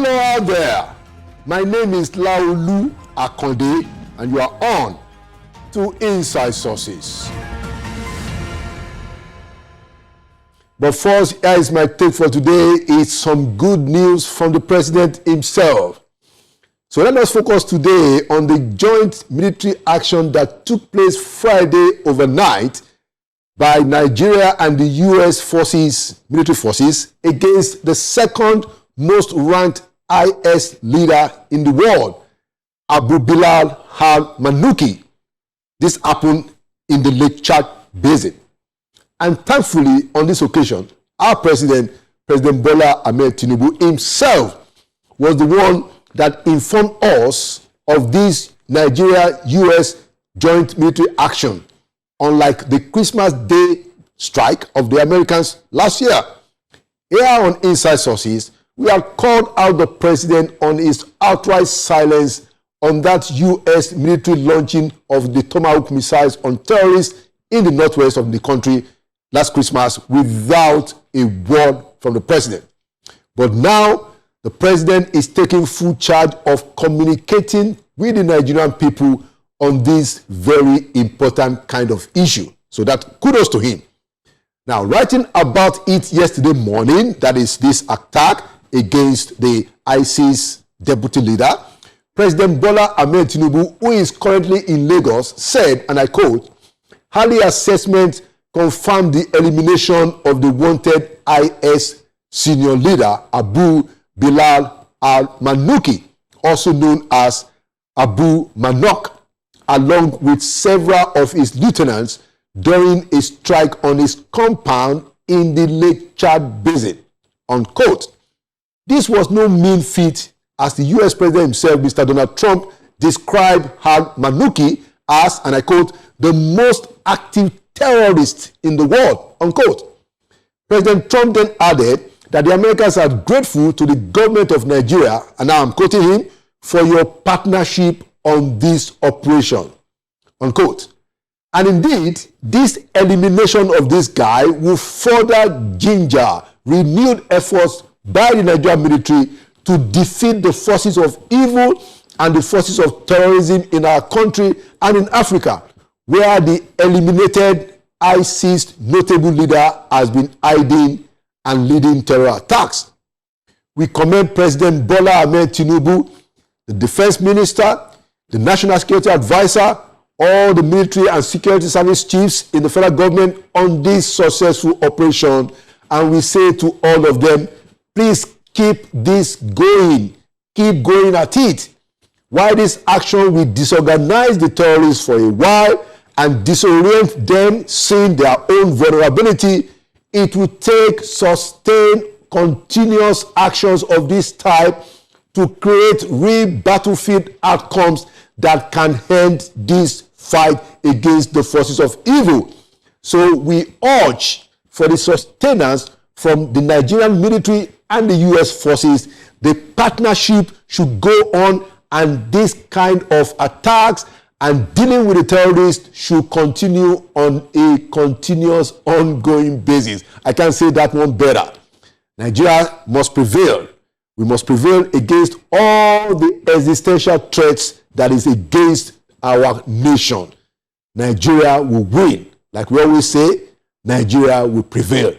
Hello out there. My name is Laolu Akonde, and you are on to Inside Sources. But first, here is my take for today. It's some good news from the president himself. So let us focus today on the joint military action that took place Friday overnight by Nigeria and the U.S. forces, military forces, against the second most ranked IS leader in the world, Abu Bilal al-Manuki. This happened in the Lake Chad Basin. And thankfully, on this occasion, our President Bola Ahmed Tinubu himself was the one that informed us of this Nigeria-US joint military action, unlike the Christmas Day strike of the Americans last year. Here on Inside Sources, we have called out the president on his outright silence on that U.S. military launching of the Tomahawk missiles on terrorists in the northwest of the country last Christmas without a word from the president. But now, the president is taking full charge of communicating with the Nigerian people on this very important kind of issue. So that kudos to him. Now, writing about it yesterday morning, that is this attack against the ISIS deputy leader, President Bola Ahmed Tinubu, who is currently in Lagos, said, and I quote, "Early assessment confirmed the elimination of the wanted IS senior leader, Abu Bilal al-Manuki, also known as Abu Manok, along with several of his lieutenants during a strike on his compound in the Lake Chad Basin," unquote. This was no mean feat, as the U.S. President himself, Mr. Donald Trump, described al-Manuki as, and I quote, "the most active terrorist in the world," unquote. President Trump then added that the Americans are grateful to the government of Nigeria, and now I'm quoting him, "for your partnership on this operation," unquote. And indeed, this elimination of this guy will further ginger renewed efforts by the Nigerian military to defeat the forces of evil and the forces of terrorism in our country and in Africa, where the eliminated ISIS notable leader has been hiding and leading terror attacks. We commend President Bola Ahmed Tinubu, the defense minister, the national security advisor, all the military and security service chiefs in the federal government on this successful operation. And we say to all of them, please keep this going. Keep going at it. While this action will disorganize the terrorists for a while and disorient them, seeing their own vulnerability, it will take sustained, continuous actions of this type to create real battlefield outcomes that can end this fight against the forces of evil. So we urge for the sustenance from the Nigerian military and the U.S. forces. The partnership should go on, and this kind of attacks and dealing with the terrorists should continue on a continuous, ongoing basis. I can't say that one better. Nigeria must prevail. We must prevail against all the existential threats that is against our nation. Nigeria will win. Like we always say, Nigeria will prevail.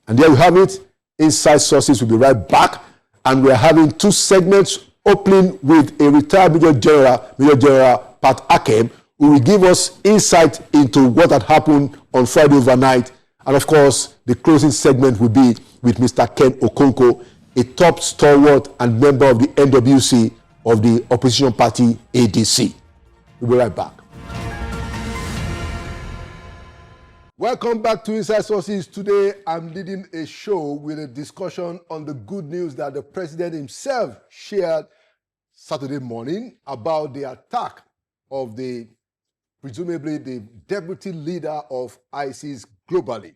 And there we have it. Inside Sources will be right back. And we're having two segments, opening with a retired Major General Pat Akem, who will give us insight into what had happened on Friday overnight. And of course, the closing segment will be with Mr. Ken Okonkwo, a top stalwart and member of the NWC of the opposition party ADC. We'll be right back. Welcome back to Inside Sources. Today, I'm leading a show with a discussion on the good news that the president himself shared Saturday morning about the attack of presumably the deputy leader of ISIS globally.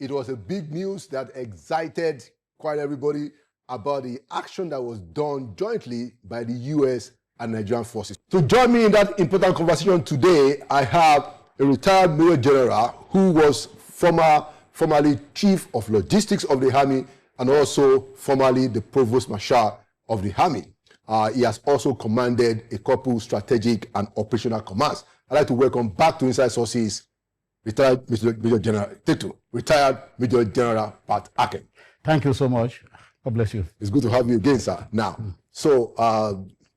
It was a big news that excited quite everybody about the action that was done jointly by the U.S. and Nigerian forces. To join me in that important conversation today, I have a retired Major General who was formerly Chief of Logistics of the Army and also formerly the Provost Marshal of the Army. He has also commanded a couple strategic and operational commands. I'd like to welcome back to Inside Sources retired Major General Tetu, retired Major General Pat Aken. Thank you so much. God bless you. It's good to have you again, sir. Now, so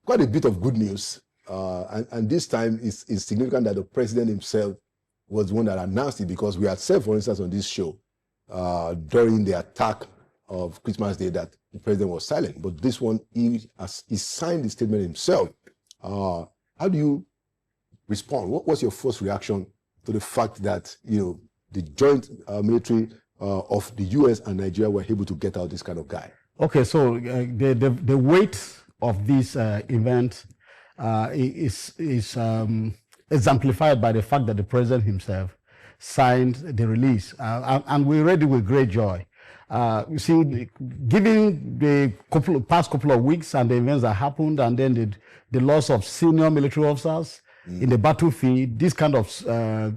quite a bit of good news, and this time it's significant that the president himself was the one that announced it, because we had said, for instance, on this show during the attack of Christmas Day that the president was silent, but this one he signed the statement himself. How do you respond? What was your first reaction to the fact that the joint military of the U.S. and Nigeria were able to get out this kind of guy? Okay, so the weight of this event is exemplified by the fact that the president himself signed the release, and we read it with great joy. You see, given the past couple of weeks and the events that happened, and then the loss of senior military officers in the battlefield, this kind of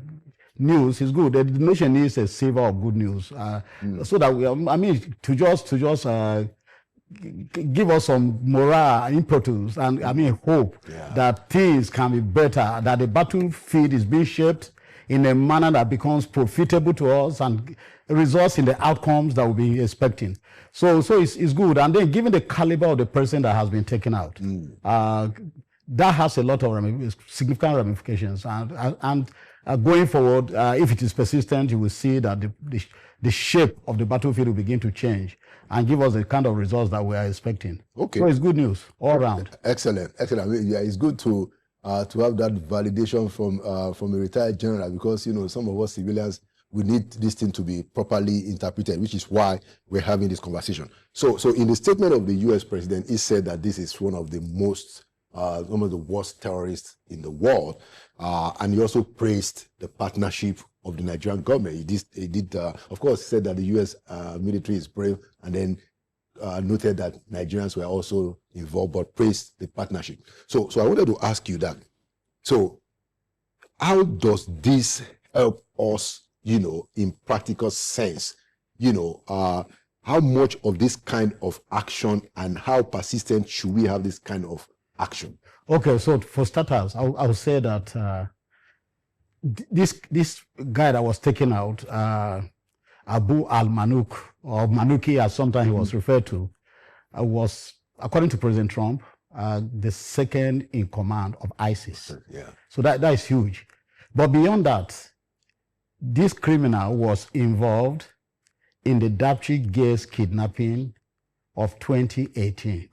news is good. The nation needs a savor of good news, so that to just give us some morale, impetus, and hope that things can be better, that the battlefield is being shaped in a manner that becomes profitable to us and results in the outcomes that we'll be expecting. So it's good. And then given the caliber of the person that has been taken out, that has a lot of significant ramifications. And going forward, if it is persistent, you will see that the shape of the battlefield will begin to change and give us the kind of results that we are expecting. Okay. So it's good news all around. Excellent. It's good to have that validation from a retired general, because some of us civilians, we need this thing to be properly interpreted, which is why we're having this conversation. So in the statement of the U.S. president, he said that this is one of the worst terrorists in the world, and he also praised the partnership of the Nigerian government. He did, of course, said that the U.S. military is brave, and then noted that Nigerians were also involved, but praised the partnership. So I wanted to ask you that. So how does this help us, in practical sense? How much of this kind of action, and how persistent should we have this kind of action? Okay, so for starters, I'll say that this guy that was taken out, Abu al-Manuk, or Manuki as sometimes he was referred to, was, according to President Trump, the second in command of ISIS. Yeah. So that is huge. But beyond that, this criminal was involved in the Dapchi Gas kidnapping of 2018.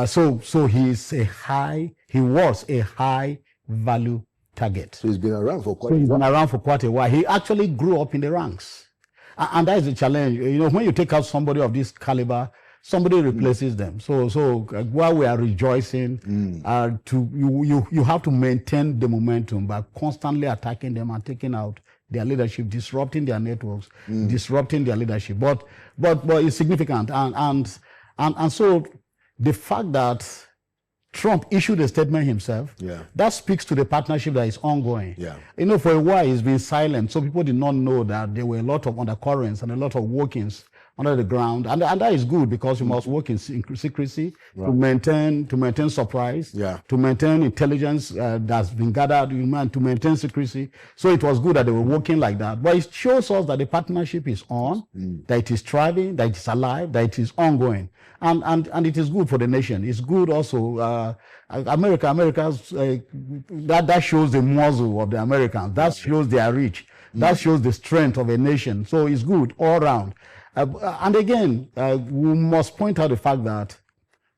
So he was a high value target. So he's been around for quite a while. He actually grew up in the ranks. And that is the challenge. When you take out somebody of this caliber, somebody replaces them. So while we are rejoicing, you have to maintain the momentum by constantly attacking them and taking out their leadership, disrupting their networks, disrupting their leadership. But it's significant. And so the fact that Trump issued a statement himself, that speaks to the partnership that is ongoing. Yeah. For a while he's been silent, so people did not know that there were a lot of undercurrents and a lot of workings under the ground, and that is good, because you must work in secrecy to maintain surprise, to maintain intelligence that's been gathered, to maintain secrecy. So it was good that they were working like that. But it shows us that the partnership is on, that it is thriving, that it is alive, that it is ongoing, and it is good for the nation. It's good also. America's that shows the muzzle of the Americans. That shows their reach. That shows the strength of a nation. So it's good all around. And again, we must point out the fact that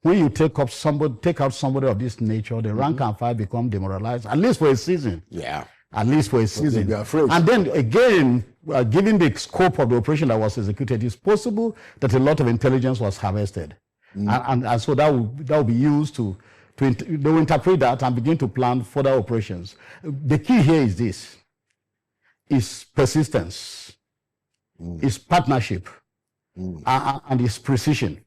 when you take out somebody of this nature, the rank and file become demoralized, at least for a season. Yeah. At least for a season. And then again, given the scope of the operation that was executed, it's possible that a lot of intelligence was harvested. And so that will be used they will interpret that and begin to plan further operations. The key here is this: is persistence, is partnership, and is precision.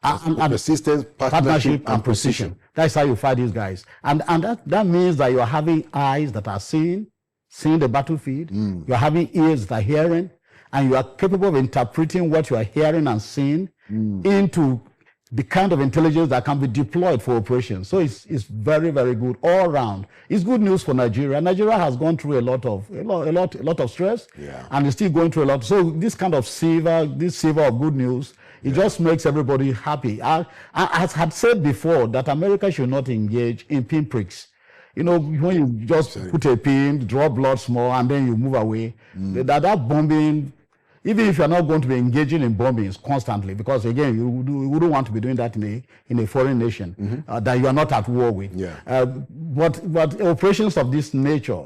And persistence, partnership, and precision. That's how you fight these guys. And that means that you're having eyes that are seeing the battlefield, you're having ears that are hearing, and you are capable of interpreting what you are hearing and seeing into the kind of intelligence that can be deployed for operations. So it's very, very good all around. It's good news for Nigeria. Nigeria has gone through a lot of stress, and is still going through a lot. So this kind of silver of good news, it just makes everybody happy. I had said before that America should not engage in pinpricks. You know, when you just put a pin, draw blood small, and then you move away, that bombing, even if you're not going to be engaging in bombings constantly, because again, you wouldn't want to be doing that in a foreign nation that you are not at war with. But operations of this nature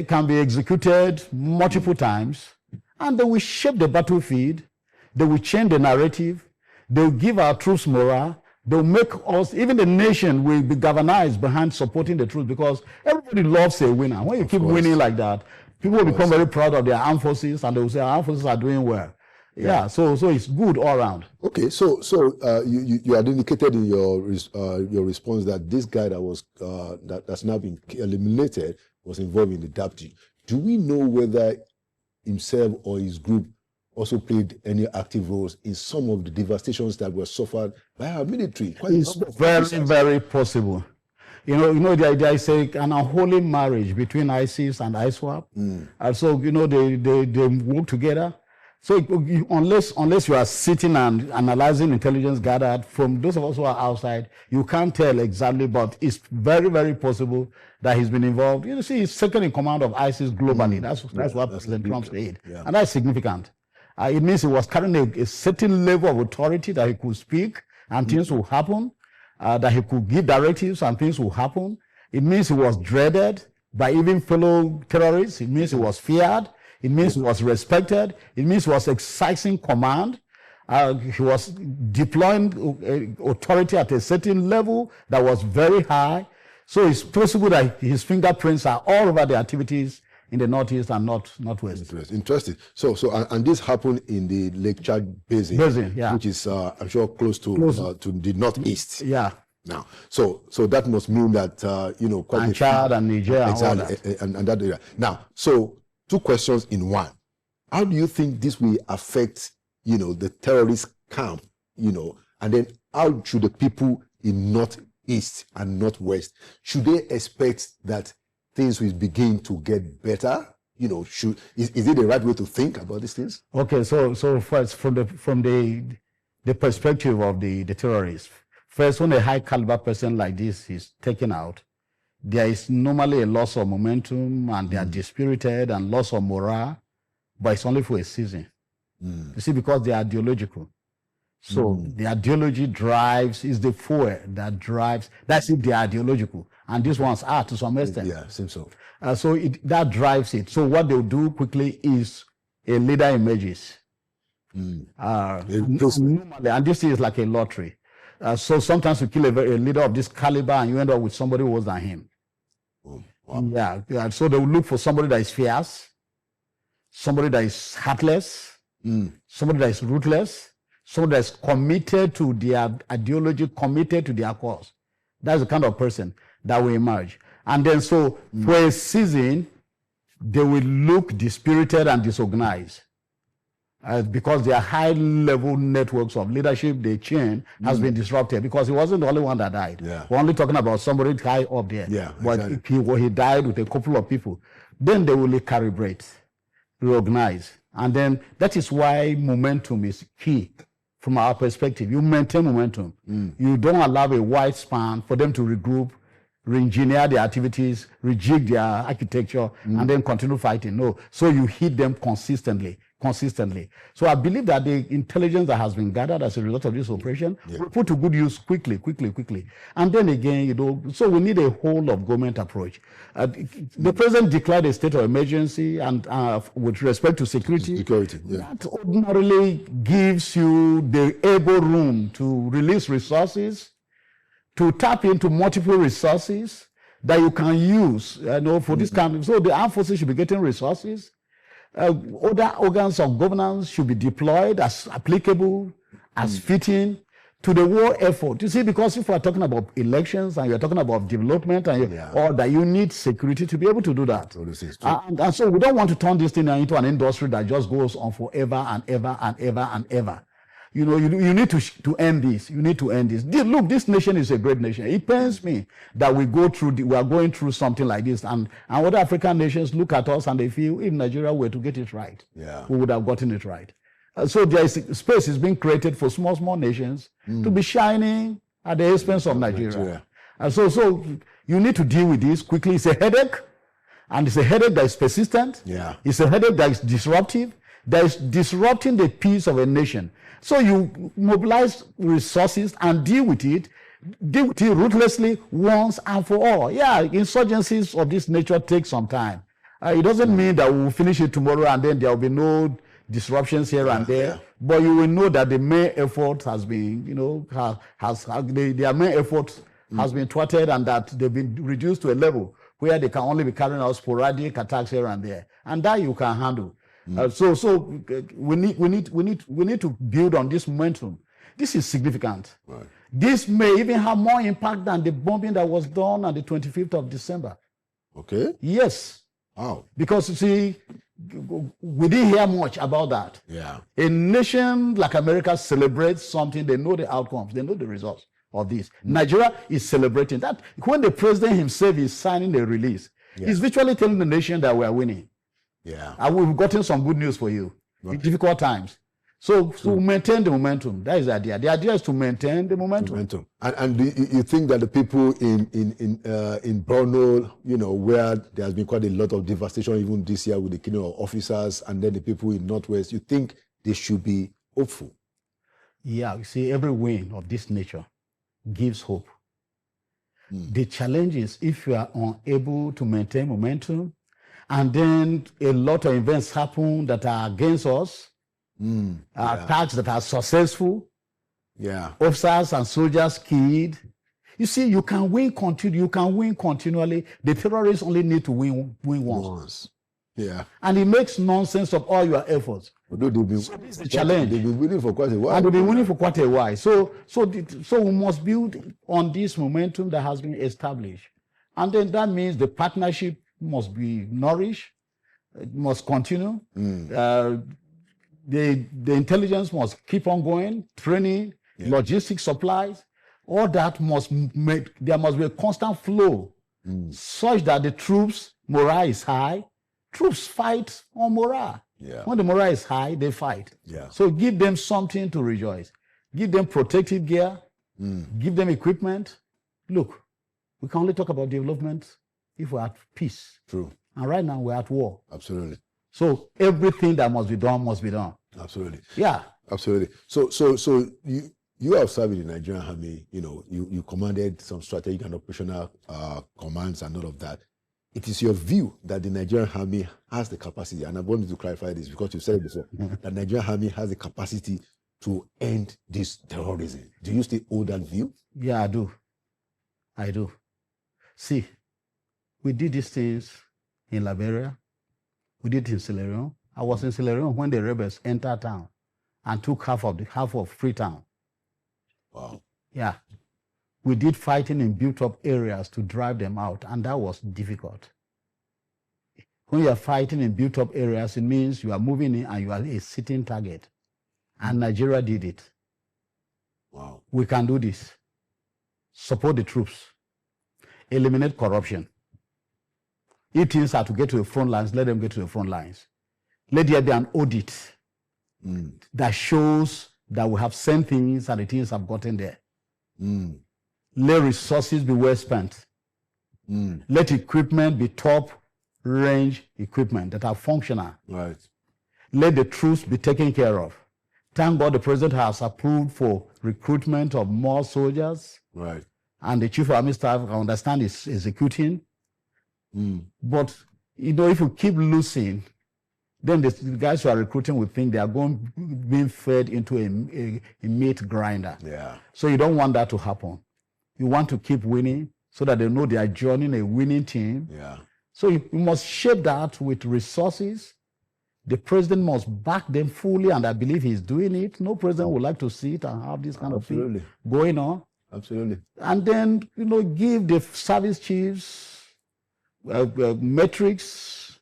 can be executed multiple times, and they will shape the battlefield, they will change the narrative, they will give our troops morale, they will make us, even the nation will be galvanized behind supporting the troops, because everybody loves a winner. When you keep winning like that, people will become very proud of their armed forces, and they will say our armed forces are doing well. So it's good all around. Okay, so you had indicated in your response that this guy that was that's now been eliminated was involved in the DAPG. Do we know whether himself or his group also played any active roles in some of the devastations that were suffered by our military? It's very, very possible. You know, there is an unholy marriage between ISIS and ISWAP. And so, you know, they work together. So unless you are sitting and analyzing intelligence gathered from those of us who are outside, you can't tell exactly, but it's very, very possible that he's been involved. You see, he's second in command of ISIS globally. That's what President Trump said. And that's significant. It means he was carrying a certain level of authority that he could speak and things will happen, that he could give directives and things will happen. It means he was dreaded by even fellow terrorists. It means he was feared. It means he was respected. It means he was exercising command. He was deploying authority at a certain level that was very high. So it's possible that his fingerprints are all over the activities in the northeast and northwest. Interesting. So and this happened in the Lake Chad Basin, which is I'm sure close to the northeast. Now, so that must mean that you know, quite and Chad and Niger exactly, and that area. Now, so two questions in one. How do you think this will affect, you know, the terrorist camp, you know, and then how should the people in northeast and northwest, should they expect that things will begin to get better? You know, is it the right way to think about these things? Okay, so first from the perspective of the terrorists, first, when a high caliber person like this is taken out, there is normally a loss of momentum, and they are dispirited and loss of morale, but it's only for a season. You see, because they are ideological. So the ideology is the fuel that drives. That's if they are ideological. And these ones are to some extent. Yeah, seems so. So that drives it. So what they'll do quickly is a leader emerges. Normally, and this is like a lottery. So sometimes you kill a leader of this caliber and you end up with somebody worse than him. Wow. Yeah. So they will look for somebody that is fierce, somebody that is heartless, somebody that is ruthless, somebody that is committed to their ideology, committed to their cause. That's the kind of person that will emerge. And then so for a season, they will look dispirited and disorganized. Because their high-level networks of leadership, the chain, has been disrupted, because he wasn't the only one that died. We're only talking about somebody high up there. But exactly. He died with a couple of people. Then they will calibrate, reorganize. And then that is why momentum is key from our perspective. You maintain momentum. You don't allow a wide span for them to regroup, re-engineer their activities, rejig their architecture, and then continue fighting. No. So you hit them consistently. So I believe that the intelligence that has been gathered as a result of this operation will put to good use quickly. And then again, you know, so we need a whole of government approach. The president declared a state of emergency, and with respect to security, that ordinarily gives you the able room to release resources, to tap into multiple resources that you can use, you know, for this kind of. So the armed forces should be getting resources. Other organs of governance should be deployed as applicable, as fitting to the war effort. You see, because if we're talking about elections and you're talking about development, or that you need security to be able to do that. And so we don't want to turn this thing into an industry that just goes on forever and ever and ever and ever. you need to end this. You need to end this. Look, this nation is a great nation. It pains me that we are going through something like this, and other African nations look at us and they feel if Nigeria were to get it right, we would have gotten it right. So there is space is being created for small nations to be shining at the expense of Nigeria. And so you need to deal with this quickly. It's a headache, and it's a headache that is persistent. It's a headache that is disruptive, that is disrupting the peace of a nation. So you mobilize resources and deal with it ruthlessly once and for all. Yeah, insurgencies of this nature take some time. It doesn't mean that we will finish it tomorrow and then there will be no disruptions here and there. But you will know that the main effort has been, their main effort has been thwarted, and that they've been reduced to a level where they can only be carrying out sporadic attacks here and there, and that you can handle. So we need to build on this momentum. This is significant. Right. This may even have more impact than the bombing that was done on the 25th of December. Okay. Yes. Wow. Because you see, we didn't hear much about that. Yeah. A nation like America celebrates something, they know the outcomes, they know the results of this. Nigeria is celebrating that. When the president himself is signing the release, he's virtually telling the nation that we are winning. Yeah. And we've gotten some good news for you in difficult times. So to maintain the momentum, that is the idea. The idea is to maintain the momentum. And you think that the people in Borno, where there has been quite a lot of devastation even this year with the killing of officers, and then the people in Northwest, you think they should be hopeful? Yeah, you see, every win of this nature gives hope. The challenge is if you are unable to maintain momentum, and then a lot of events happen that are against us, attacks that are successful, officers and soldiers killed. You see, you can win continually. The terrorists only need to win once. Yeah. And it makes nonsense of all your efforts. Although this is the challenge. They've been winning for quite a while. And they've been winning for quite a while. So we must build on this momentum that has been established. And then that means the partnership must be nourished, it must continue. The intelligence must keep on going, training, logistics, supplies, all that there must be a constant flow such that the troops' morale is high. Troops fight on morale. When the morale is high, they fight. So give them something to rejoice. Give them protective gear, give them equipment. Look, we can only talk about development if we're at peace. True. And right now we're at war. Absolutely. So everything that must be done must be done. Absolutely. Yeah. Absolutely. So you have served in the Nigerian Army. You commanded some strategic and operational commands and all of that. It is your view that the Nigerian Army has the capacity, and I wanted to clarify this because you said it before, that Nigerian Army has the capacity to end this terrorism. Do you still hold that view? Yeah, I do. See, we did these things in Liberia. We did it in Sierra Leone. I was in Sierra Leone when the rebels entered town and took half of Freetown. Wow. Yeah. We did fighting in built-up areas to drive them out, and that was difficult. When you are fighting in built-up areas, it means you are moving in and you are a sitting target. And Nigeria did it. Wow. We can do this. Support the troops. Eliminate corruption. If things are to get to the front lines, let them get to the front lines. Let there be an audit that shows that we have sent things and the things have gotten there. Let resources be well spent. Let equipment be top-range equipment that are functional. Right. Let the troops be taken care of. Thank God the president has approved for recruitment of more soldiers. Right. And the chief of army staff, I understand, is executing. But, if you keep losing, then the guys who are recruiting will think they are being fed into a meat grinder. Yeah. So you don't want that to happen. You want to keep winning so that they know they are joining a winning team. Yeah. So you must shape that with resources. The president must back them fully, and I believe he's doing it. No president would like to see it and have this kind of thing going on. Absolutely. And then, give the service chiefs metrics,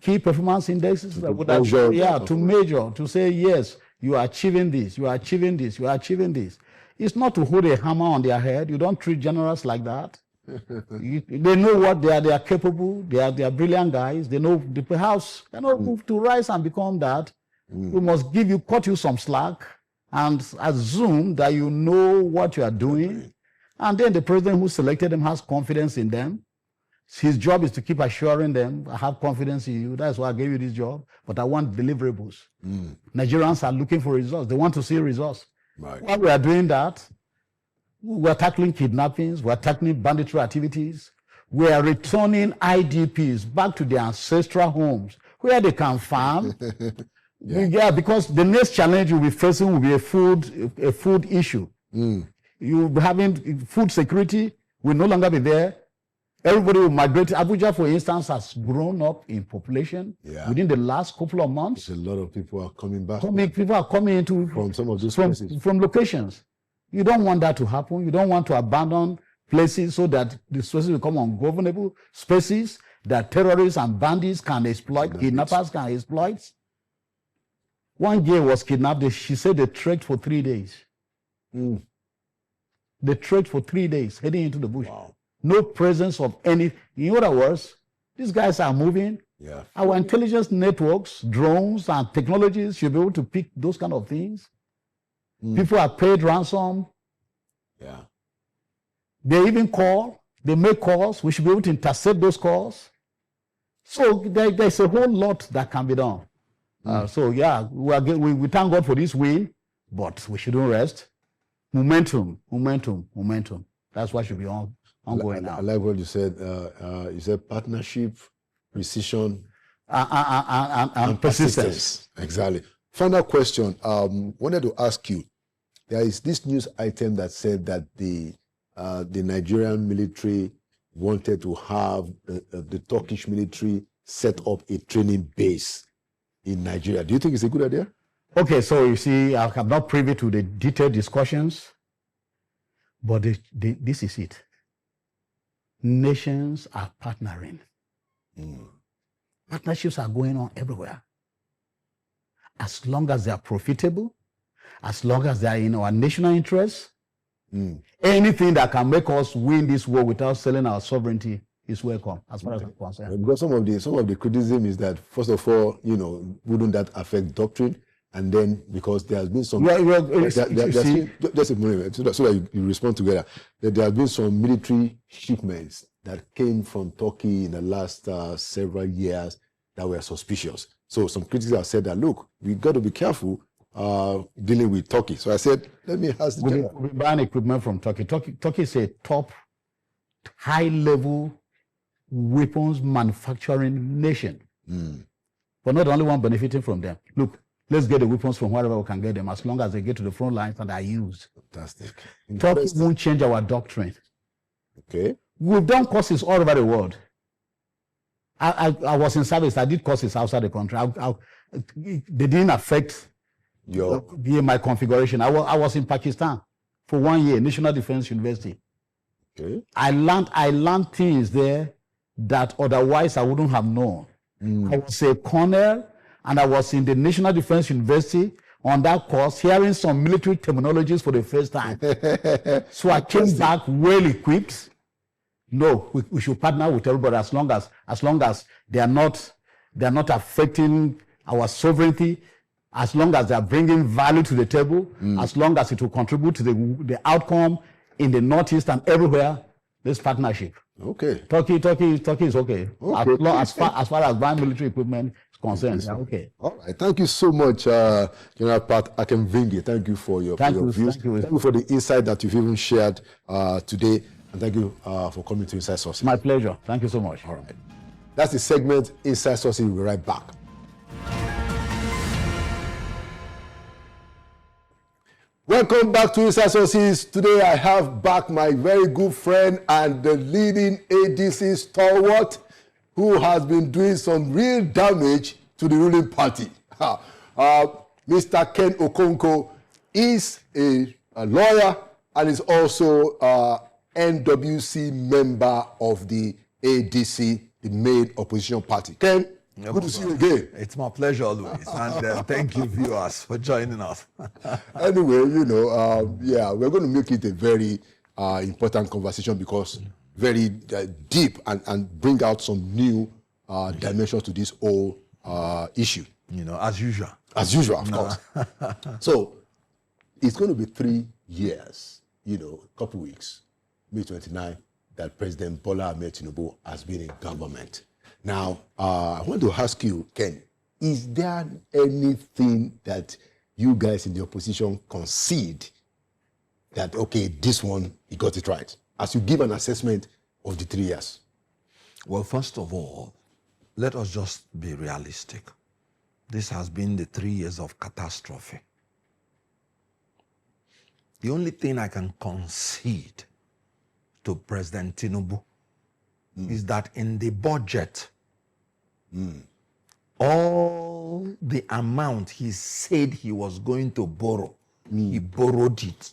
key performance indexes to measure, to say, yes, You are achieving this. You are achieving this. You are achieving this. It's not to hold a hammer on their head. You don't treat generals like that. They know what they are. They are capable. They are brilliant guys. They know the house. They know to rise and become that. We must cut you some slack and assume that you know what you are doing. And then the president who selected them has confidence in them. His job is to keep assuring them, I have confidence in you. That's why I gave you this job. But I want deliverables. Nigerians are looking for results. They want to see results. Right. While we are doing that, we're tackling kidnappings. We're tackling banditry activities. We are returning IDPs back to their ancestral homes where they can farm. Yeah, because the next challenge you'll be facing will be a food issue. You'll be having food security will no longer be there. Everybody will migrate. Abuja, for instance, has grown up in population within the last couple of months. A lot of people are coming back. People are coming into from some of those places. From locations. You don't want that to happen. You don't want to abandon places so that the spaces become ungovernable spaces that terrorists and bandits can exploit, kidnappers can exploit. One girl was kidnapped. She said they trekked for 3 days. They trekked for 3 days heading into the bush. Wow. No presence of any. In other words, these guys are moving. Yeah. Our intelligence networks, drones, and technologies should be able to pick those kind of things. People are paid ransom. Yeah. They even call. They make calls. We should be able to intercept those calls. So there's a whole lot that can be done. So yeah, we thank God for this win, but we shouldn't rest. Momentum. That's what should be ongoing now. I like what you said. You said partnership, precision, and persistence. Exactly. Final question. Wanted to ask you. There is this news item that said that the Nigerian military wanted to have the Turkish military set up a training base in Nigeria. Do you think it's a good idea? Okay, so you see, I'm not privy to the detailed discussions, but this is it. Nations are partnering. Partnerships are going on everywhere. As long as they are profitable, as long as they are in our national interests, anything that can make us win this war without selling our sovereignty is welcome, as far as I'm concerned. Because some of the criticism is that, first of all, wouldn't that affect doctrine? And then, because there has been some... just a moment, so that you respond together. There have been some military shipments that came from Turkey in the last several years that were suspicious. So some critics have said that, look, we got to be careful dealing with Turkey. So I said, let me ask the general. We're buying equipment from Turkey. Turkey is a top, high-level weapons manufacturing nation. But not the only one benefiting from them. Look, let's get the weapons from wherever we can get them, as long as they get to the front lines and are used. Fantastic. Turkey won't change our doctrine. Okay. We've done courses all over the world. I was in service. I did courses outside the country. They didn't affect my configuration. I was in Pakistan for 1 year, National Defense University. Okay. I learned things there that otherwise I wouldn't have known. I was a colonel, and I was in the National Defense University on that course, hearing some military terminologies for the first time. So I came back well equipped. No, we should partner with everybody as long as they are not affecting our sovereignty, as long as they are bringing value to the table, as long as it will contribute to the outcome in the Northeast and everywhere. This partnership. Okay. Turkey is okay. As far as buying military equipment is concerned. Yes, okay. All right. Thank you so much, General Pat Akinvingi. Thank you for your views. Thank you for the insight that you've even shared today. And thank you for coming to Inside Sources. My pleasure. Thank you so much. All right. That's the segment Inside Sources. We'll be right back. Welcome back to Inside Sources. Today I have back my very good friend and the leading ADC stalwart who has been doing some real damage to the ruling party. Mr. Ken Okonkwo is a lawyer and is also NWC member of the ADC, the main opposition party. Ken, Good to see you again. It's my pleasure always. And thank you, viewers, for joining us. Anyway, yeah, we're going to make it a very important conversation because very deep and bring out some new dimensions to this whole issue. As usual. As usual, of course. So, it's going to be 3 years, a couple weeks, May 29, that President Bola Ahmed Tinubu has been in government. Now, I want to ask you, Ken, is there anything that you guys in the opposition concede that, okay, this one, he got it right, as you give an assessment of the 3 years? Well, first of all, let us just be realistic. This has been the 3 years of catastrophe. The only thing I can concede to President Tinubu is that in the budget, all the amount he said he was going to borrow, he borrowed it.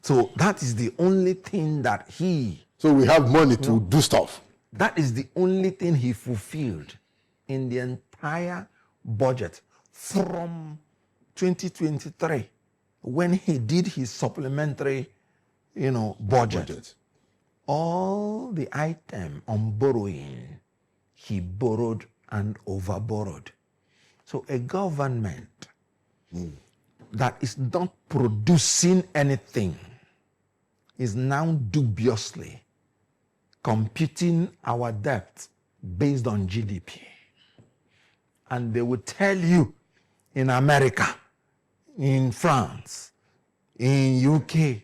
So that is the only thing that So we have money to do stuff. That is the only thing he fulfilled in the entire budget from 2023 when he did his supplementary, budget. All the item on borrowing, he borrowed and over-borrowed. So a government that is not producing anything is now dubiously computing our debt based on GDP. And they will tell you in America, in France, in UK,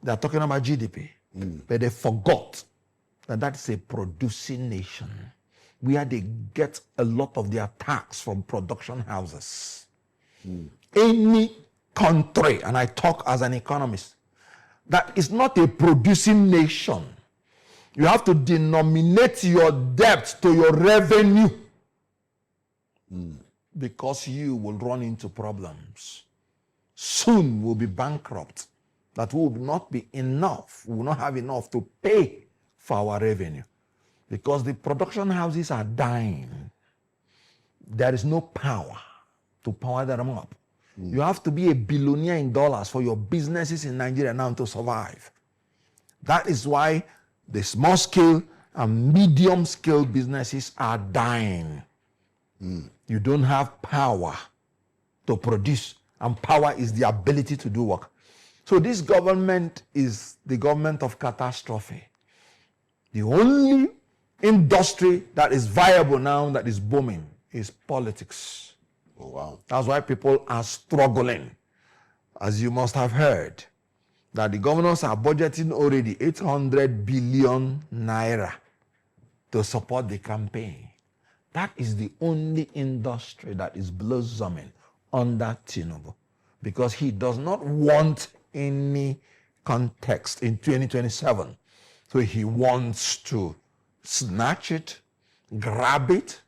they're talking about GDP, but they forgot that that's a producing nation where they get a lot of their tax from production houses. Any country, and I talk as an economist, that is not a producing nation, you have to denominate your debt to your revenue because you will run into problems. Soon we'll be bankrupt. That will not be enough. We will not have enough to pay for our revenue because the production houses are dying. There is no power to power them up. You have to be a billionaire in dollars for your businesses in Nigeria now to survive. That is why the small scale and medium scale businesses are dying. You don't have power to produce, and power is the ability to do work. So this government is the government of catastrophe. The only industry that is viable now, that is booming, is politics. Oh, wow. That's why people are struggling. As you must have heard, that the governors are budgeting already 800 billion naira to support the campaign. That is the only industry that is blossoming under Tinubu, because he does not want any context in 2027. So he wants to snatch it, grab it,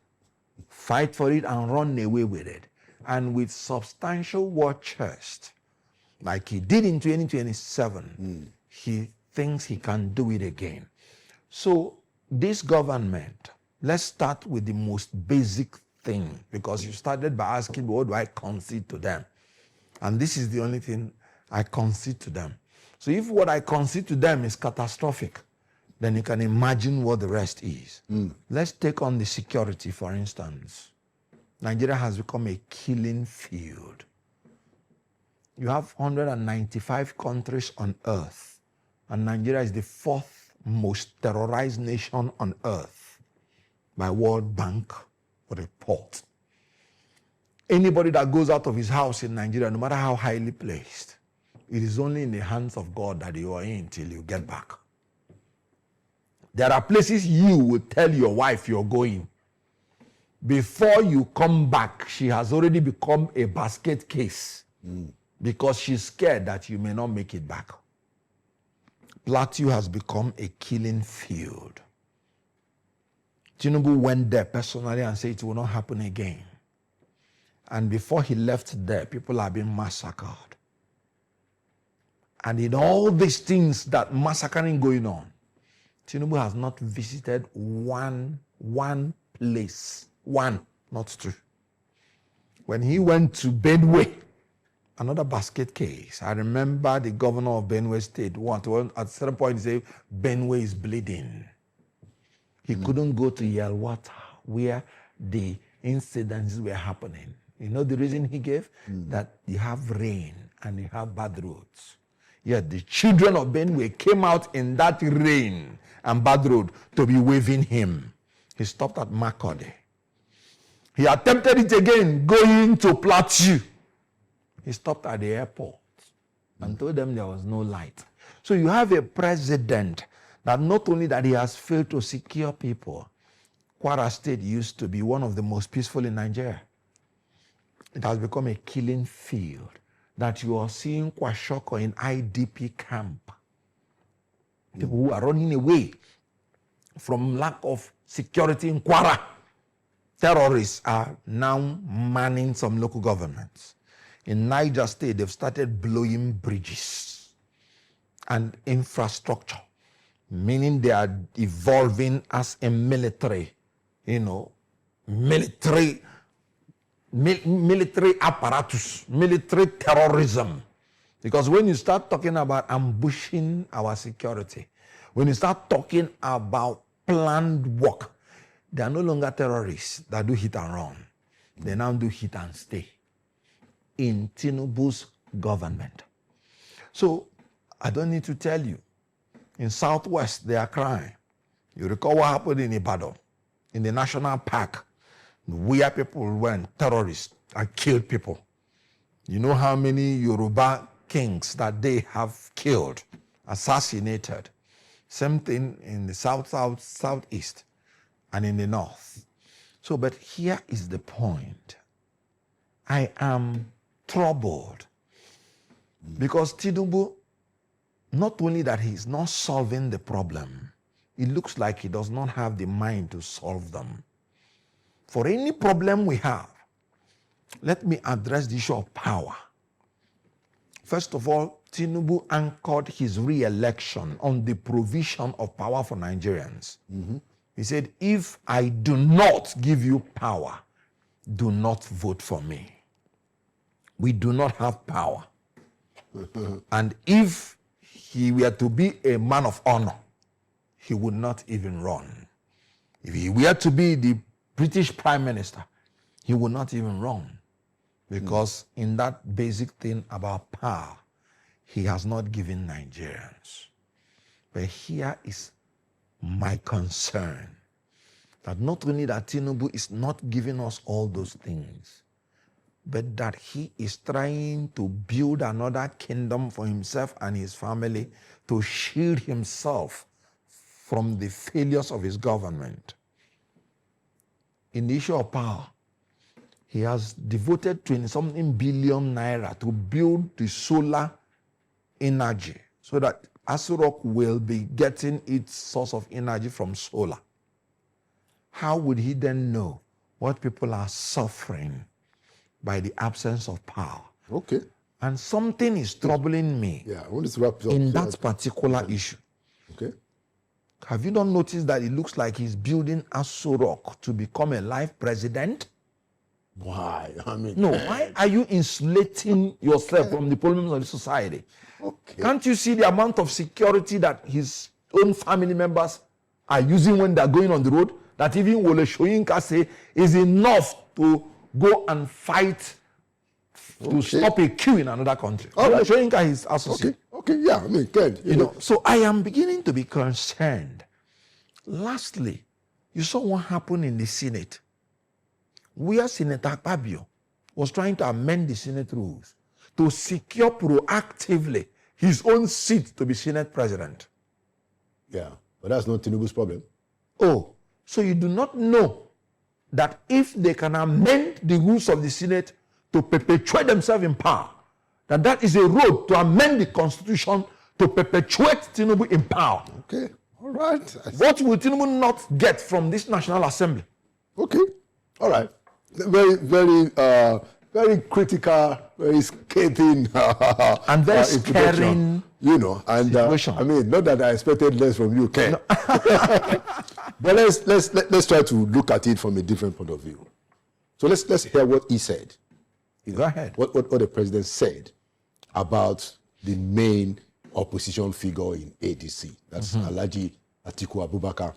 fight for it, and run away with it. And with substantial war chest, like he did in 2027, he thinks he can do it again. So this government, let's start with the most basic thing, because you started by asking, what do I concede to them? And this is the only thing I concede to them. So if what I concede to them is catastrophic, then you can imagine what the rest is. Let's take on the security, for instance. Nigeria has become a killing field. You have 195 countries on earth, and Nigeria is the fourth most terrorized nation on earth by World Bank report. Anybody that goes out of his house in Nigeria, no matter how highly placed, it is only in the hands of God that you are in till you get back. There are places you will tell your wife you're going. Before you come back, she has already become a basket case because she's scared that you may not make it back. Plateau has become a killing field. Tinubu went there personally and said it will not happen again. And before he left there, people are being massacred. And in all these things that massacring going on, Tinubu has not visited one place. One, not two. When he went to Benue, another basket case. I remember the governor of Benue State at a certain point he said, Benue is bleeding. He couldn't go to Yelwata where the incidents were happening. You know the reason he gave? That you have rain and you have bad roads. Yet the children of Benue came out in that rain and bad road to be waving him. He stopped at Makode. He attempted it again going to Plateau. He stopped at the airport and told them there was no light. So you have a president that not only that he has failed to secure people. Kwara State used to be one of the most peaceful in Nigeria. It has become a killing field that you are seeing Kwashoko in IDP camp. People who are running away from lack of security in Kwara. Terrorists are now manning some local governments. In Niger State, they've started blowing bridges and infrastructure, meaning they are evolving as a military, military apparatus, military terrorism. Because when you start talking about ambushing our security, when you start talking about planned work, they are no longer terrorists that do hit and run. They now do hit and stay in Tinubu's government. So I don't need to tell you, in Southwest, they are crying. You recall what happened in Ibadan, in the national park, where people went, terrorists, and killed people. You know how many Yoruba kings that they have killed, assassinated. Same thing in the southeast, and in the north. So, but here is the point. I am troubled because Tinubu, not only that he's not solving the problem, it looks like he does not have the mind to solve them. For any problem we have, let me address the issue of power. First of all, Tinubu anchored his re-election on the provision of power for Nigerians. He said, if I do not give you power, do not vote for me. We do not have power. And if he were to be a man of honor, he would not even run. If he were to be the British Prime Minister, he would not even run. Because in that basic thing about power, he has not given Nigerians. But here is my concern, that not only that Tinubu is not giving us all those things, but that he is trying to build another kingdom for himself and his family to shield himself from the failures of his government. In the issue of power, he has devoted 20-something billion naira to build the solar energy so that Aso Rock will be getting its source of energy from solar. How would he then know what people are suffering by the absence of power? Okay. And something is troubling me Yeah, I want to wrap it up in that particular issue. Okay. Have you not noticed that it looks like he's building Aso Rock to become a life president? Why? I mean, No, why are you insulating yourself from the problems of the society? okay. Can't you see the amount of security that his own family members are using when they're going on the road? That even Wole Soyinka say is enough to go and fight to stop a queue in another country. Wole Soyinka is associate. Okay, yeah, I mean, Ken, You know, so I am beginning to be concerned. Lastly, you saw what happened in the Senate, where Senator Akpabio was trying to amend the Senate rules to secure proactively his own seat to be Senate president. yeah, but that's not Tinubu's problem. Oh, so you do not know that if they can amend the rules of the Senate to perpetuate themselves in power, that is a road to amend the Constitution to perpetuate Tinubu in power. Okay, all right. What will Tinubu not get from this National Assembly? Okay, all right. Very, very, very critical very scathing and very introduction, scaring, you know, and situation. I mean, not that I expected less from you, Ken. No. But let's try to look at it from a different point of view. So let's hear what he said. You know, Go ahead. What the president said about the main opposition figure in ADC. That's Alhaji Atiku Abubakar,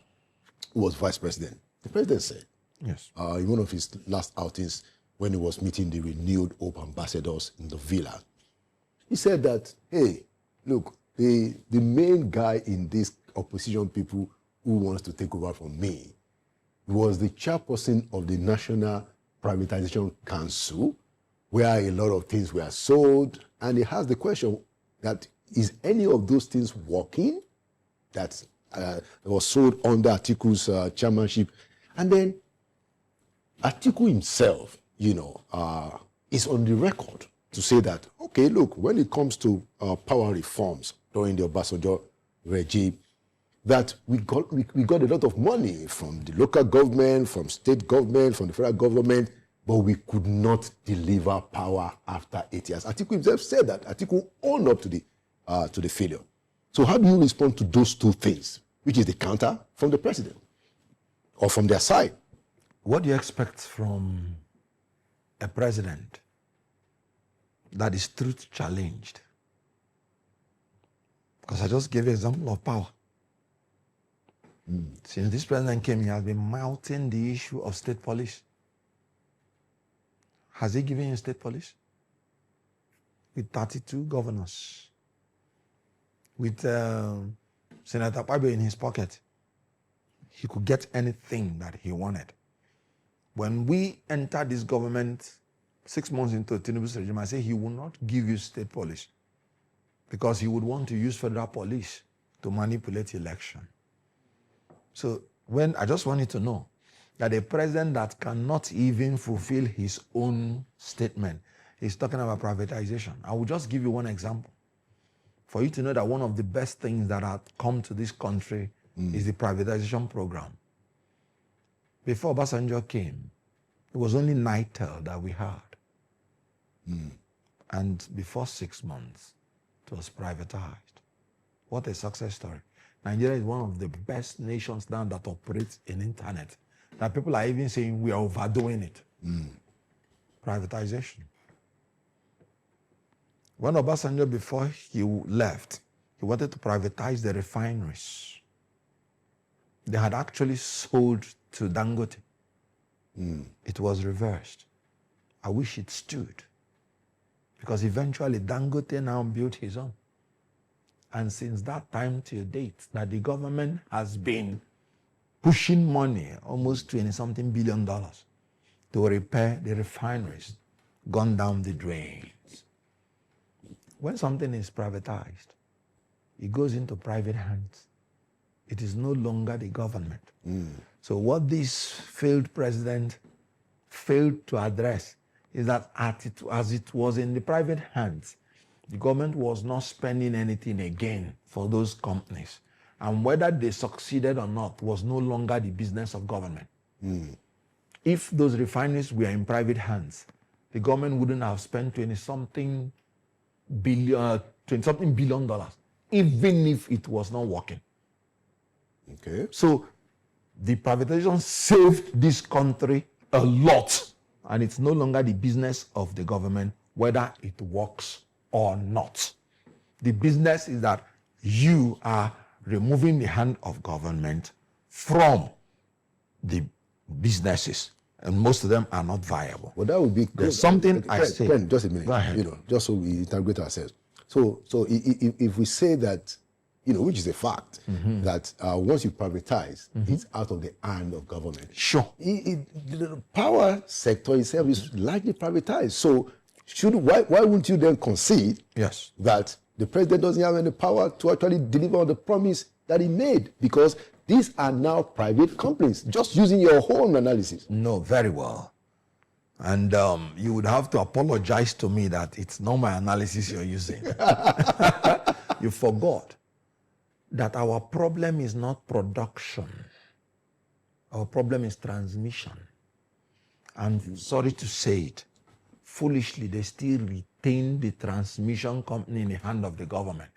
who was vice president. The president said, Yes. in one of his last outings when he was meeting the renewed Hope ambassadors in the villa, he said that, hey, look, the main guy in this opposition people who wants to take over from me was the chairperson of the National Privatization Council, where a lot of things were sold. And he has the question that, is any of those things working that was sold under Atiku's chairmanship? And then Atiku himself, you know, is on the record to say that, okay, look, when it comes to power reforms during the Obasanjo regime, that we got a lot of money from the local government, from state government, from the federal government, but we could not deliver power after 8 years. Atiku himself said that. Atiku owned up to the failure. So how do you respond to those two things, which is the counter from the president or from their side? What do you expect from a president that is truth challenged? Because I just gave you an example of power. Since this president came, he has been mounting the issue of state police. Has he given you state police? With 32 governors. With Senator Pabe in his pocket. He could get anything that he wanted. When we entered this government 6 months into Tinubu's regime, I said he will not give you state police because he would want to use federal police to manipulate election. So I just want you to know that a president that cannot even fulfill his own statement is talking about privatization. I will just give you one example for you to know that one of the best things that have come to this country is the privatization program. Before Obasanjo came, it was only Nitel that we had. And before 6 months, it was privatized. What a success story. Nigeria is one of the best nations now that operates in internet. That people are even saying we are overdoing it. Privatization. When Obasanjo, before he left, he wanted to privatize the refineries. They had actually sold to Dangote. It was reversed. I wish it stood. Because eventually Dangote now built his own. And since that time till date, that the government has been pushing money, almost $20-something billion, to repair the refineries, gone down the drains. When something is privatized, it goes into private hands. It is no longer the government. So what this failed president failed to address is that as it was in the private hands, the government was not spending anything again for those companies. And whether they succeeded or not was no longer the business of government. If those refineries were in private hands, the government wouldn't have spent $20-something billion, even if it was not working. Okay. So the privatization saved this country a lot. And it's no longer the business of the government whether it works or not. The business is that you are removing the hand of government from the businesses, and most of them are not viable. Well, that would be There's something I say. Ken, just a minute. Go ahead. You know, just so we integrate ourselves. So if we say that, you know, which is a fact, that once you privatize, it's out of the hand of government. Sure. The power sector itself is largely privatized. So why wouldn't you then concede that the president doesn't have any power to actually deliver on the promise that he made? Because these are now private companies, just using your own analysis. No, very well. And you would have to apologize to me that it's not my analysis you're using. You forgot that our problem is not production. Our problem is transmission. And sorry to say it, foolishly, they still maintain the transmission company in the hand of the government.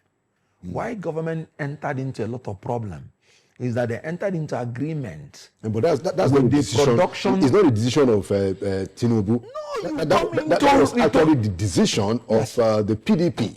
Why government entered into a lot of problem is that they entered into agreement. But that's not with the the decision. production. It's not the decision of Tinubu. No, that was actually the decision of the PDP,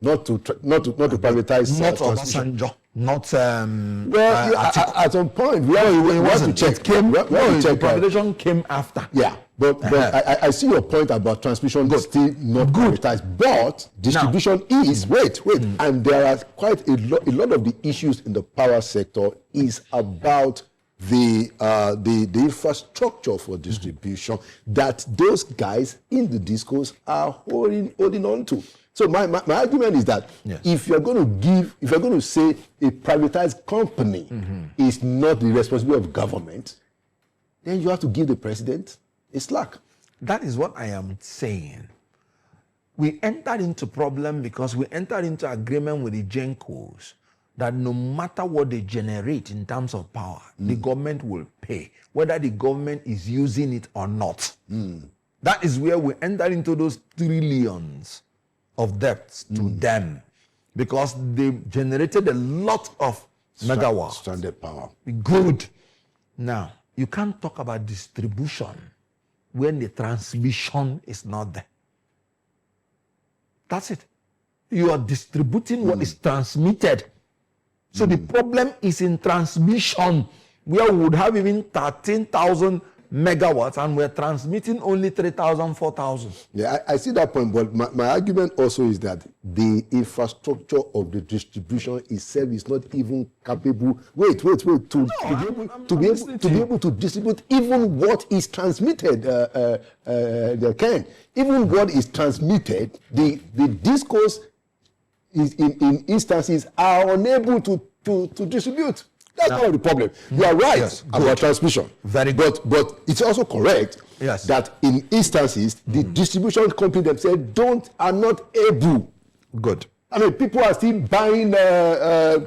not to privatize not transmission. Obasanjo, not At some point we have to check. The privatization came after. Yeah, but I see your point about transmission still not privatized, but distribution is wait, and there are quite a lot of the issues in the power sector is about the infrastructure for distribution that those guys in the discourse are holding on to. So my argument is that if you're going to say a privatized company is not the responsibility of government, then you have to give the president a slack. That is what I am saying. We entered into problem because we entered into agreement with the Gencos that no matter what they generate in terms of power, the government will pay, whether the government is using it or not. That is where we entered into those trillions of debts to them, because they generated a lot of megawatts. Stranded power. Good. Now, you can't talk about distribution when the transmission is not there. That's it. You are distributing what is transmitted. So the problem is in transmission, where we would have even 13,000 megawatts and we're transmitting only 3,000, 4,000. Yeah, I see that point, but my argument also is that the infrastructure of the distribution itself is not even capable. To be able to distribute even what is transmitted. Even what is transmitted, the discourse is in instances are unable to distribute. That's part of the problem. You are right about transmission. Very good. But it's also correct that in instances, the distribution company themselves are not able. Good. I mean, people are still buying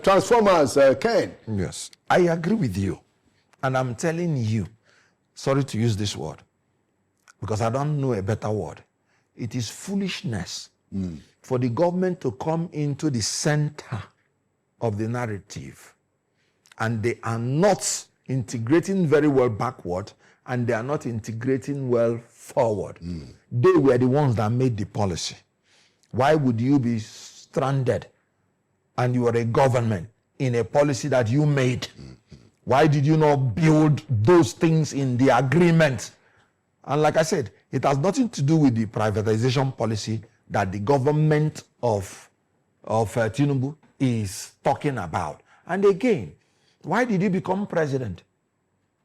transformers, Ken. Yes. I agree with you. And I'm telling you, sorry to use this word, because I don't know a better word. It is foolishness for the government to come into the center of the narrative, and they are not integrating very well backward, and they are not integrating well forward. They were the ones that made the policy. Why would you be stranded and you are a government in a policy that you made? Why did you not build those things in the agreement? And like I said, it has nothing to do with the privatization policy that the government of Tinubu is talking about. And again, why did he become president?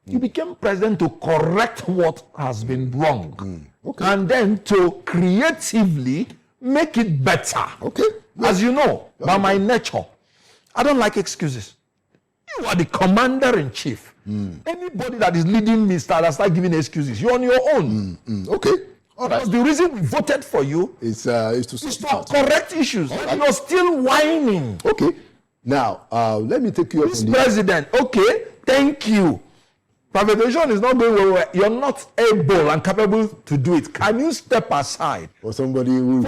He became president to correct what has been wrong. And then to creatively make it better. As you know, by my nature, I don't like excuses. You are the commander-in-chief. Anybody that is leading me start giving excuses. You're on your own. All right. Because the reason we voted for you is to correct issues. And you're still whining. Now, let me take you up on this. President, thank you. Privatization is not going well. You're not able and capable to do it. Can you step aside? For somebody who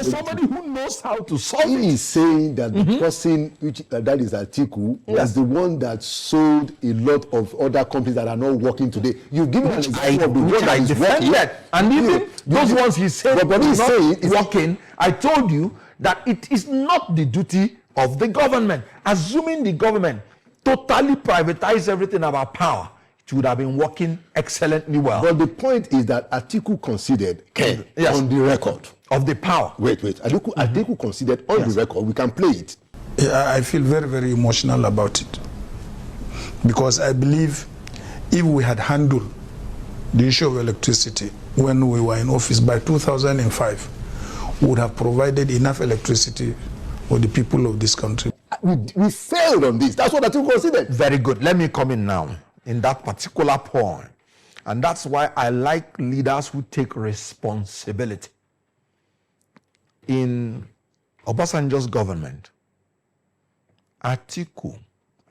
knows how to solve it. He is saying that the person, that is Atiku, was the one that sold a lot of other companies that are not working today. You've given an example of the one that is working. And even those ones he said are not working, I told you that it is not the duty of the government. Assuming the government totally privatized everything about power, it would have been working excellently well. But the point is that Atiku considered on the record of the power. Atiku considered on the record. We can play it. I feel very, very emotional about it, because I believe if we had handled the issue of electricity when we were in office by 2005, we would have provided enough electricity for the people of this country. We failed on this. That's what Atiku considered. Very good. Let me come in now in that particular point. And that's why I like leaders who take responsibility. In Obasanjo's government, Atiku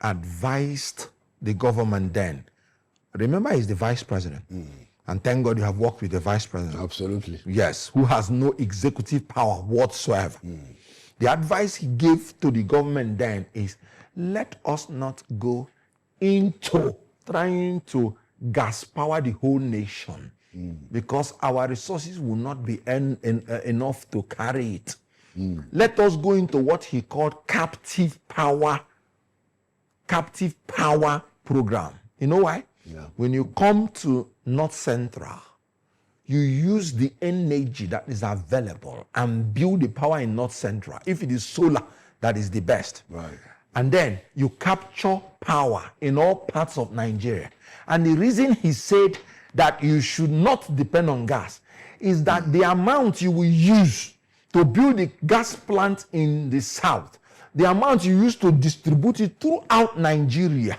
advised the government then. Remember, he's the vice president. And thank God you have worked with the vice president. Absolutely. Yes, who has no executive power whatsoever. The advice he gave to the government then is, let us not go into trying to gas power the whole nation because our resources will not be enough to carry it. Let us go into what he called captive power program. You know why? Yeah. When you come to North Central, you use the energy that is available and build the power in North Central. If it is solar, that is the best. Right. And then you capture power in all parts of Nigeria. And the reason he said that you should not depend on gas is that the amount you will use to build the gas plant in the south, the amount you use to distribute it throughout Nigeria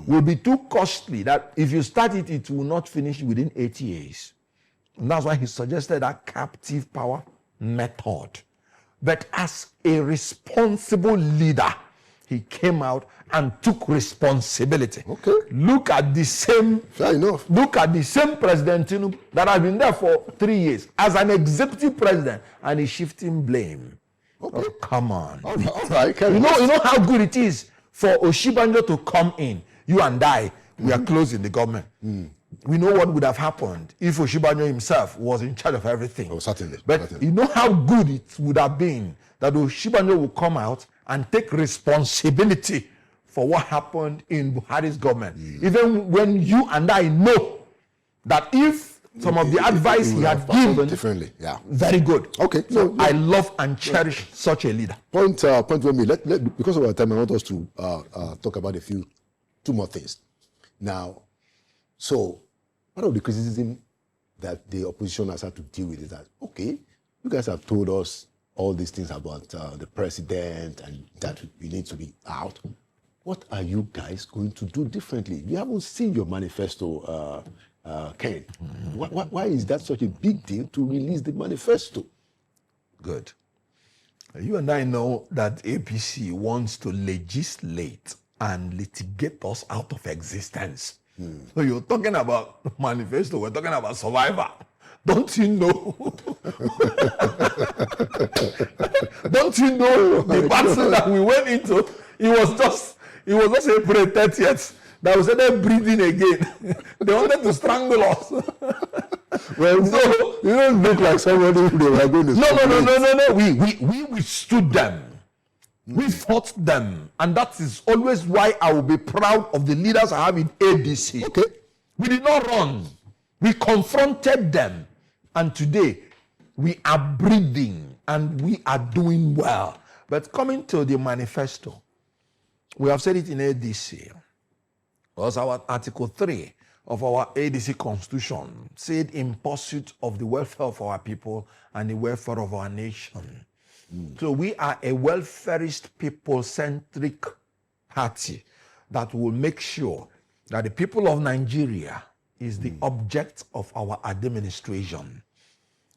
will be too costly that if you start it, it will not finish within 8 years. And that's why he suggested that captive power method. But as a responsible leader, he came out and took responsibility. Okay. Look at the same. Fair enough. Look at the same President Tinubu that has been there for 3 years as an executive president, and he's shifting blame. Okay. Oh, come on. All right. You know how good it is for Oshibanjo to come in. You and I, we are close in the government. We know what would have happened if Oshibanjo himself was in charge of everything. Oh, certainly. But Certainly. you know how good it would have been that Oshibanjo would come out and take responsibility for what happened in Buhari's government. Even when you and I know that if some of the advice he had given differently, yeah. Very good. Okay. So No, I love and cherish such a leader. Point for me. Because of our time, I want us to talk about two more things. Now, so part of the criticism that the opposition has had to deal with is that, okay, you guys have told us all these things about the president and that we need to be out. What are you guys going to do differently? We haven't seen your manifesto, Ken. Why is that such a big deal to release the manifesto? Good. You and I know that APC wants to legislate and litigate us out of existence. So you're talking about manifesto, we're talking about survivor. Don't you know? Don't you know the battle that we went into? It was just April 30th that we started breathing again. They wanted to strangle us. Well, so you don't look like somebody who they were going to. No. We withstood them. We fought them, and that is always why I will be proud of the leaders I have in ADC. Okay. We did not run. We confronted them, and today we are breathing and we are doing well. But coming to the manifesto, we have said it in ADC. Was our Article 3 of our ADC Constitution said in pursuit of the welfare of our people and the welfare of our nation. So we are a welfarist, people-centric party that will make sure that the people of Nigeria is the object of our administration.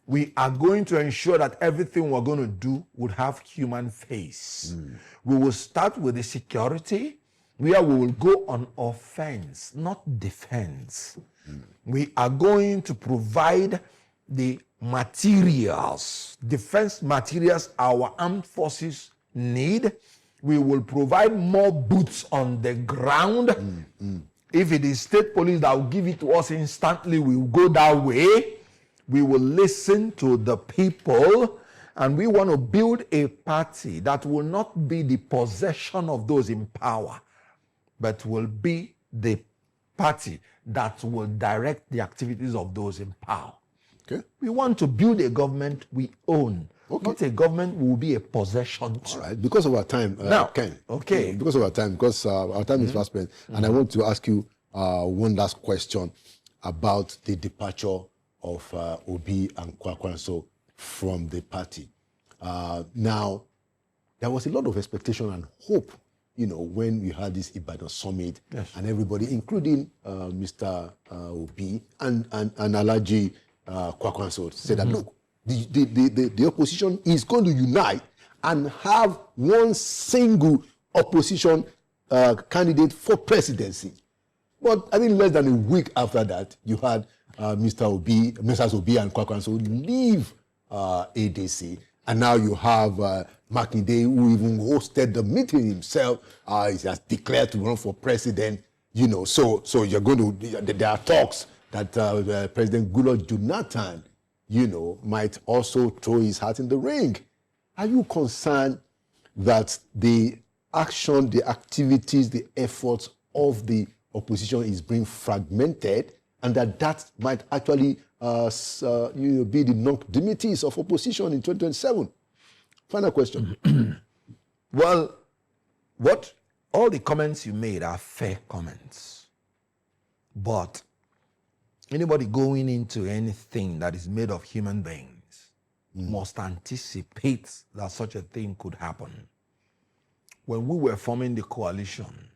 We are going to ensure that everything we're going to do will have human face. We will start with the security, where we will go on offense, not defense. We are going to provide the materials, defense materials our armed forces need. We will provide more boots on the ground. If it is state police that will give it to us instantly, we will go that way. We will listen to the people, and we want to build a party that will not be the possession of those in power, but will be the party that will direct the activities of those in power. Okay. We want to build a government we own, not a government we will be a possession to. All right. Because of our time, Ken. Okay. Because of our time, because our time is fast spent, and I want to ask you one last question about the departure of Obi and Kwakwanso from the party. Now, there was a lot of expectation and hope, when we had this Ibadan summit, and everybody, including Mr. Obi and Alhaji Kwakwanso, said that, look, the opposition is going to unite and have one single opposition candidate for presidency. But I think less than a week after that, you had Messrs. Obi and Kwakwanso leave ADC, and now you have Makinde, who even hosted the meeting himself. He has declared to run for president. So you're going to. There are talks that President Goodluck Jonathan, might also throw his hat in the ring. Are you concerned that the action, the activities, the efforts of the opposition is being fragmented, and that might actually be the non-dimities of opposition in 2027? Final question. Well, all the comments you made are fair comments. But anybody going into anything that is made of human beings must anticipate that such a thing could happen. When we were forming the coalition,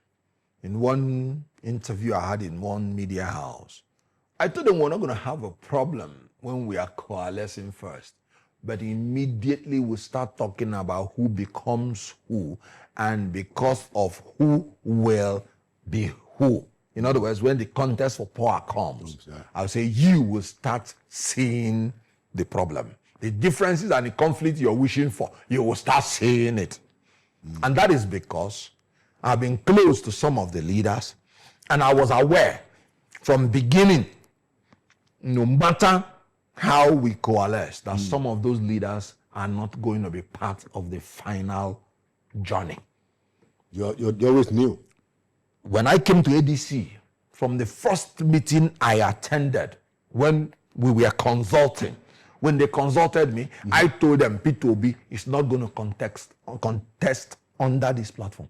in one interview I had in one media house, I told them we're not going to have a problem when we are coalescing first, but immediately we start talking about who becomes who, and because of who will be who. In other words, when the contest for power comes, I'll say you will start seeing the problem. The differences and the conflict you're wishing for, you will start seeing it. And that is because I've been close to some of the leaders, and I was aware from beginning, no matter how we coalesce, that some of those leaders are not going to be part of the final journey. You always knew. When I came to ADC, from the first meeting I attended, when we were consulting, when they consulted me, I told them Peter Obi is not going to contest under this platform.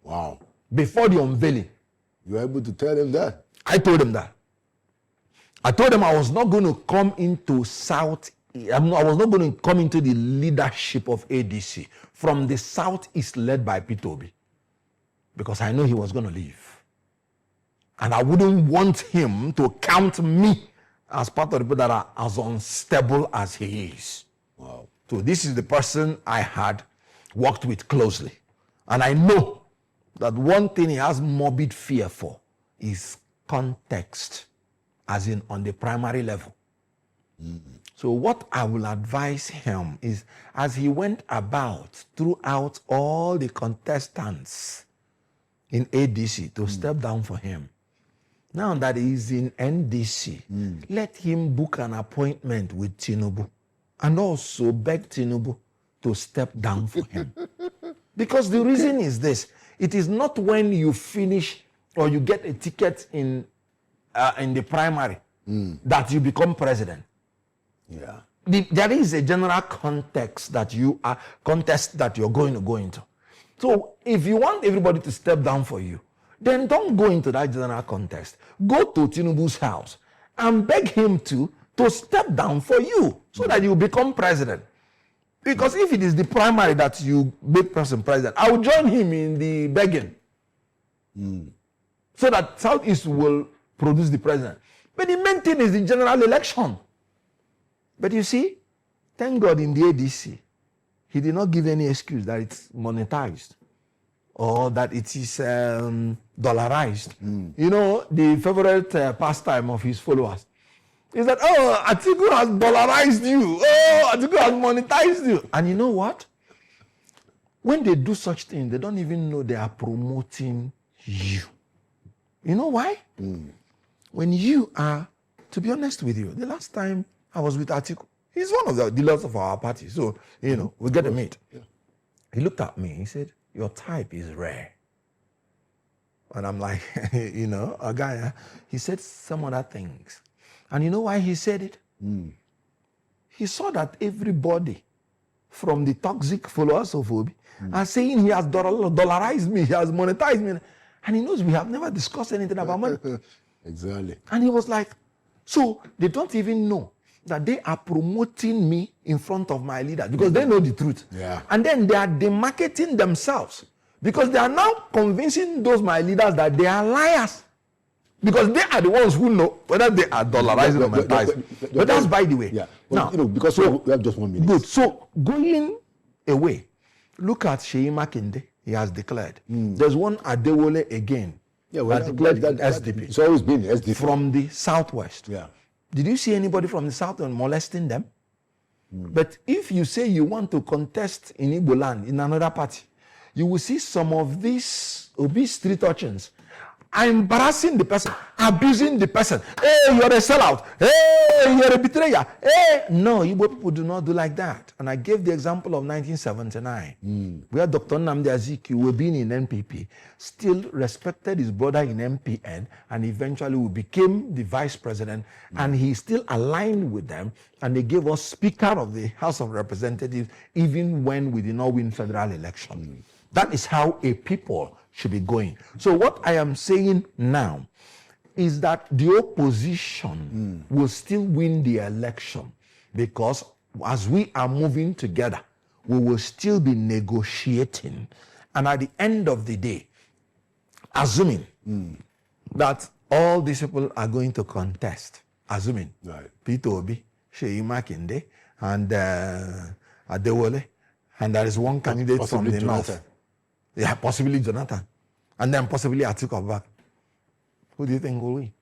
Wow. Before the unveiling. You were able to tell them that? I told them that. I told them I was not going to come into I was not going to come into the leadership of ADC from the Southeast led by Peter Obi, because I know he was going to leave. And I wouldn't want him to count me as part of the people that are as unstable as he is. Wow. So this is the person I had worked with closely. And I know that one thing he has morbid fear for is context, as in on the primary level. So what I will advise him is, as he went about throughout all the contestants in ADC to step down for him, now that he's in NDC, let him book an appointment with Tinubu and also beg Tinubu to step down for him. Because the reason is this: it is not when you finish or you get a ticket in the primary that you become president. Yeah. There is a general contest that you're going to go into. So if you want everybody to step down for you, then don't go into that general contest. Go to Tinubu's house and beg him to step down for you so that you become president. Because if it is the primary that you make person president, I will join him in the begging. So that Southeast will produce the president. But the main thing is the general election. But you see, thank God in the ADC, he did not give any excuse that it's monetized or that it is dollarized. You know, the favorite pastime of his followers is that, oh, Atiku has dollarized you. Oh, Atiku has monetized you. And you know what? When they do such things, they don't even know they are promoting you. You know why? When you are, to be honest with you, the last time I was with Atiku, he's one of the dealers of our party. So, you know, we get to meet. Yeah. He looked at me, he said, your type is rare. And I'm like, you know, a guy, he said some other things. And you know why he said it? He saw that everybody from the toxic followers of Obi are saying he has dollarized me, he has monetized me. And he knows we have never discussed anything about money. Exactly. And he was like, so they don't even know that they are promoting me in front of my leaders because they know the truth. Yeah. And then they are demarketing themselves because they are now convincing those my leaders that they are liars. Because they are the ones who know whether they are dollarizing or monetizing. But that's by the way. Yeah. Well, now, you know, because we have just 1 minute. Good. So going away, look at Sheyi Makinde. He has declared. There's one Adewole again. Yeah, well, that declared SDP. It's always been SDP. From the southwest. Yeah. Did you see anybody from the south molesting them? But if you say you want to contest in Igbo land, in another party, you will see some of these obese street urchins embarrassing the person, abusing the person. Hey, you're a sellout. Hey, you're a betrayer. Hey, no, Igbo people do not do like that. And I gave the example of 1979, where Dr. Nnamdi Azikiwe, being in NPP, still respected his brother in MPN, and eventually became the vice president, and he still aligned with them, and they gave us Speaker of the House of Representatives, even when we did not win federal election. That is how a people should be going. So what I am saying now is that the opposition will still win the election, because as we are moving together, we will still be negotiating. And at the end of the day, assuming that all these people are going to contest, assuming Peter Obi, Sheyi Makinde, and Adewale, and there is one candidate from the north. Yeah, possibly Jonathan. And then possibly Atiku Abubakar. Who do you think will win?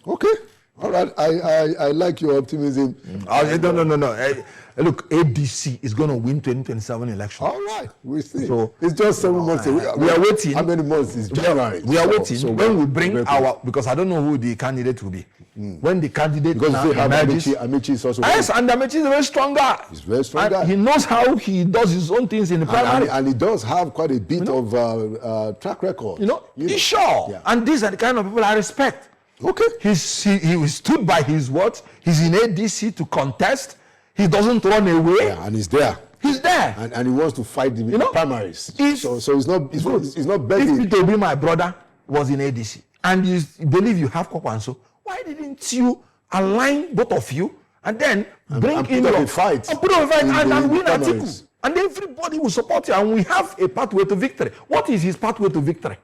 Okay. All right. I like your optimism. No. Look, ADC is going to win 2027 election. All right. We see. So it's just 7 months away. We are waiting. How many months is January? We are waiting. So when we bring our, because I don't know who the candidate will be. When the candidate because now they have emerges, Amici is also. Yes, and Amici is very strong guy. He's very strong guy. He knows how he does his own things in the primary. And he does have quite a bit of track record. He's sure. Yeah. And these are the kind of people I respect. Okay. He stood by his words. He's in ADC to contest. He doesn't run away. Yeah, and he's there. He's there. And he wants to fight the primaries. So he's not begging. If Peter, my brother, was in ADC, and you believe you have Kokwanso, why didn't you align both of you and then bring in your fight? And put up a fight and win Atiku. And everybody will support you, and we have a pathway to victory. What is his pathway to victory?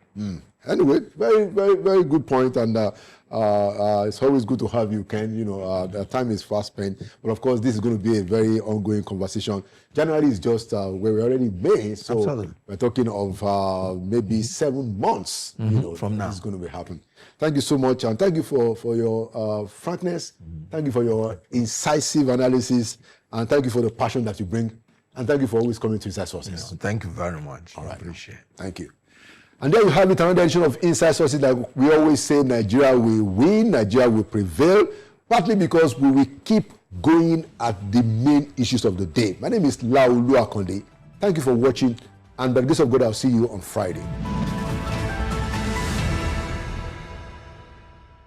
Anyway, very, very, very good point, and it's always good to have you, Ken. The time is fast spent, but of course, this is going to be a very ongoing conversation. January is just where we're already May, so Absolutely. We're talking of maybe 7 months from now. It's going to be happening. Thank you so much, and thank you for your frankness. Thank you for your incisive analysis, and thank you for the passion that you bring, and thank you for always coming to Inside Sources. Thank you very much. All right. I appreciate it. Thank you. And there you have it, another edition of Inside Sources. Like we always say, Nigeria will win, Nigeria will prevail, partly because we will keep going at the main issues of the day. My name is Laolu Akonde. Thank you for watching, and by the grace of God, I'll see you on Friday.